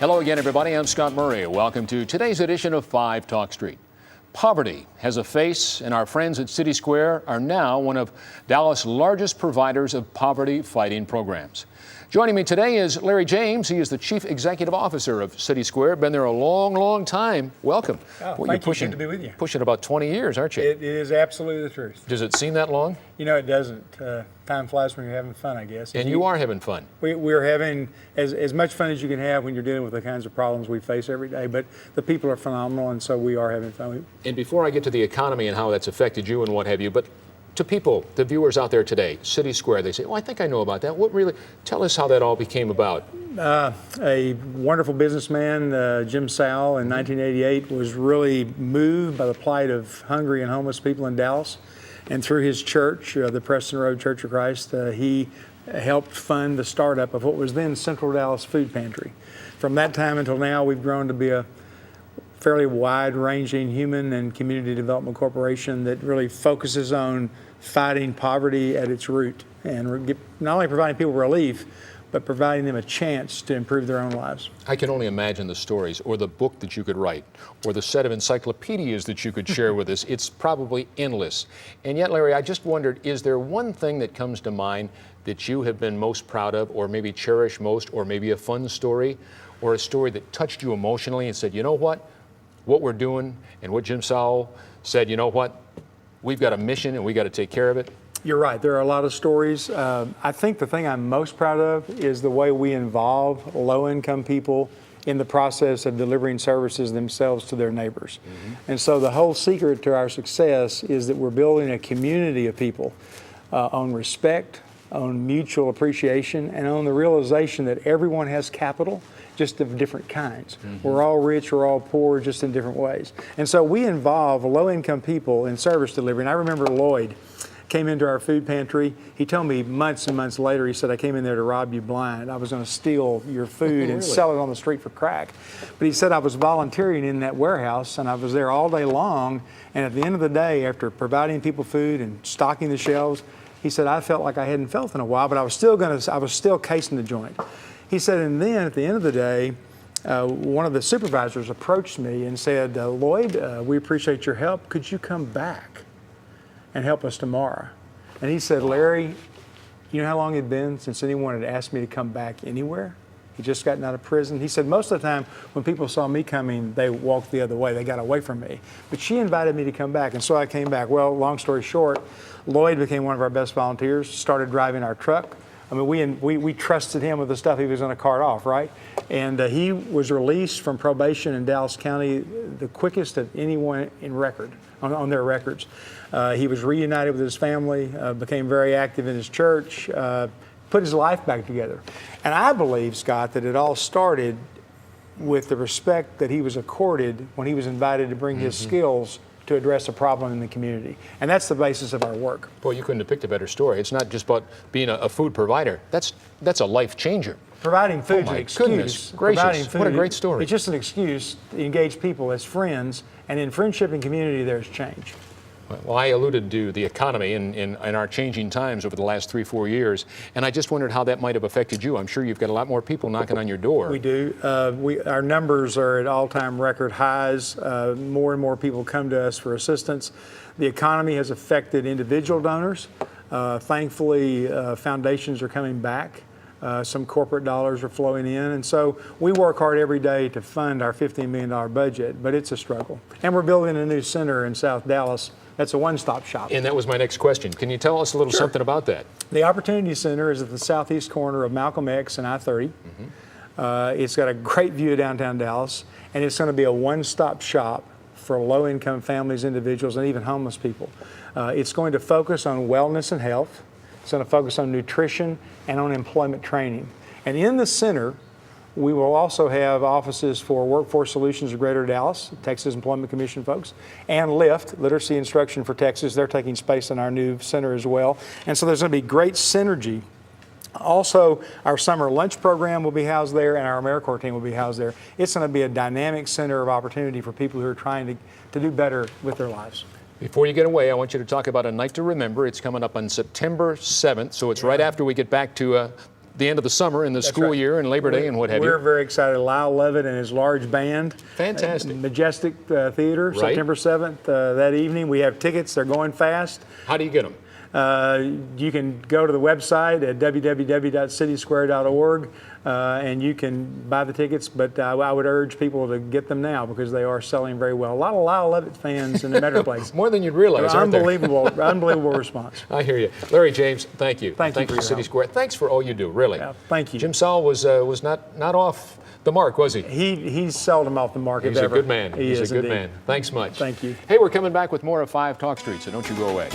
Hello again, everybody. I'm Scott Murray. Welcome to today's edition of 5 Talk Street. Poverty has a face, and our friends at CitySquare are now one of Dallas' largest providers of poverty-fighting programs. Joining me today is Larry James. He is the Chief Executive Officer of CitySquare. Been there a long, long time. Welcome. Oh, well, thank you. Good to be with you. Pushing about 20 years, aren't you? It is absolutely the truth. Does it seem that long? You know, it doesn't. Time flies when you're having fun, I guess. And you are having fun. We're having as much fun as you can have when you're dealing with the kinds of problems we face every day. But the people are phenomenal, and so we are having fun. And before I get to the economy and how that's affected you and what have you, but to people, the viewers out there today, CitySquare, they say, oh, I think I know about that. What really, tell us how that all became about. A wonderful businessman, Jim Sowell, in 1988 was really moved by the plight of hungry and homeless people in Dallas. And through his church, the Preston Road Church of Christ, he helped fund the startup of what was then Central Dallas Food Pantry. From that time until now, we've grown to be a fairly wide-ranging human and community development corporation that really focuses on fighting poverty at its root and not only providing people relief, but providing them a chance to improve their own lives. I can only imagine the stories, or the book that you could write, or the set of encyclopedias that you could share with us. It's probably endless. And yet, Larry, I just wondered, is there one thing that comes to mind that you have been most proud of, or maybe cherish most, or maybe a fun story, or a story that touched you emotionally and said, you know what we're doing, and what Jim Sowell said, you know what, we've got a mission and we got to take care of it? You're right. There are a lot of stories. I think the thing I'm most proud of is the way we involve low-income people in the process of delivering services themselves to their neighbors. Mm-hmm. And so the whole secret to our success is that we're building a community of people on respect, on mutual appreciation, and on the realization that everyone has capital, just of different kinds. Mm-hmm. We're all rich, we're all poor, just in different ways. And so we involve low-income people in service delivery. And I remember Lloyd came into our food pantry. He told me months and months later, he said, I came in there to rob you blind. I was going to steal your food and sell it on the street for crack. But he said, I was volunteering in that warehouse, and I was there all day long. And at the end of the day, after providing people food and stocking the shelves, he said, I felt like I hadn't felt in a while, but I was still casing the joint. He said, and then at the end of the day, one of the supervisors approached me and said, Lloyd, we appreciate your help. Could you come back and help us tomorrow? And he said, Larry, you know how long it'd been since anyone had asked me to come back anywhere? He'd just gotten out of prison. He said, most of the time when people saw me coming, they walked the other way. They got away from me. But she invited me to come back, and so I came back. Well, long story short, Lloyd became one of our best volunteers, started driving our truck. I mean, we trusted him with the stuff he was going to cart off, right? And he was released from probation in Dallas County the quickest of anyone in record, on their records. He was reunited with his family, became very active in his church, put his life back together. And I believe, Scott, that it all started with the respect that he was accorded when he was invited to bring his skills to address a problem in the community. And that's the basis of our work. Boy, you couldn't have picked a better story. It's not just about being a food provider. That's a life changer. Providing food is an excuse. Goodness gracious, what a great story. It's just an excuse to engage people as friends, and in friendship and community there's change. Well, I alluded to the economy in our changing times over the last 3-4 years, and I just wondered how that might have affected you. I'm sure you've got a lot more people knocking on your door. We do. Our numbers are at all-time record highs. More and more people come to us for assistance. The economy has affected individual donors. Thankfully, foundations are coming back. Some corporate dollars are flowing in, and so we work hard every day to fund our $15 million budget, but it's a struggle. And we're building a new center in South Dallas. That's a one-stop shop. And that was my next question. Can you tell us a little something about that? The Opportunity Center is at the southeast corner of Malcolm X and I-30. Mm-hmm. It's got a great view of downtown Dallas, and it's going to be a one-stop shop for low-income families, individuals, and even homeless people. It's going to focus on wellness and health. It's going to focus on nutrition and on employment training. And in the center, we will also have offices for Workforce Solutions of Greater Dallas, Texas Employment Commission folks, and LIFT, Literacy Instruction for Texas. They're taking space in our new center as well. And so there's going to be great synergy. Also, our summer lunch program will be housed there, and our AmeriCorps team will be housed there. It's going to be a dynamic center of opportunity for people who are trying to do better with their lives. Before you get away, I want you to talk about a night to remember. It's coming up on September 7th, so it's right after we get back to the end of the summer and the school right. year and Labor Day and what have We're you. very excited. Lyle Levitt and his large band. Fantastic. Majestic Theater, Right. September 7th that evening. We have tickets. They're going fast. How do you get them? You can go to the website at www.citysquare.org and you can buy the tickets, but I would urge people to get them now because they are selling very well. A lot of Lyle Levitt fans in the Metroplex. More than you'd realize, aren't there? Unbelievable response. I hear you. Larry James, thank you. Thank you for your City help. Square. Thanks for all you do, really. Thank you. Jim Sowell was not off the mark, was he? He's seldom off the mark. He's a good man. He He's is a good indeed. man. Thanks much. Thank you. Hey, we're coming back with more of 5 Talk Street, so don't you go away.